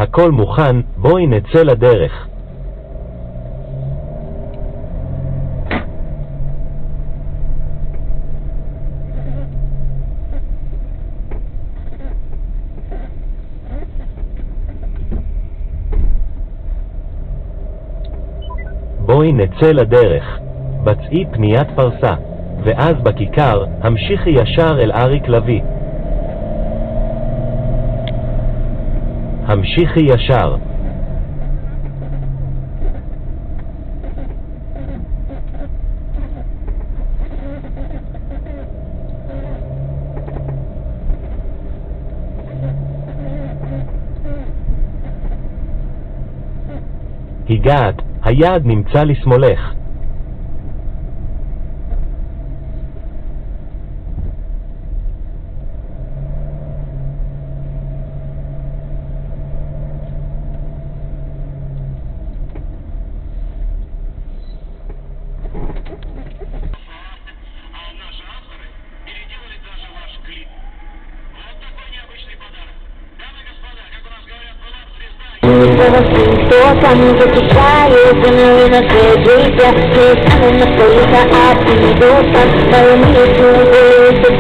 הכל מוכן, בואי נצא לדרך. בואי נצא לדרך. בצעי פניית פרסה, ואז בכיכר המשיכי ישר אל אריק לוי. המשיכי ישר. הגעת, היעד נמצא לשמאלך. Кто там закупает, на свежий, ты сам на столица, а ты не дома, мои милые,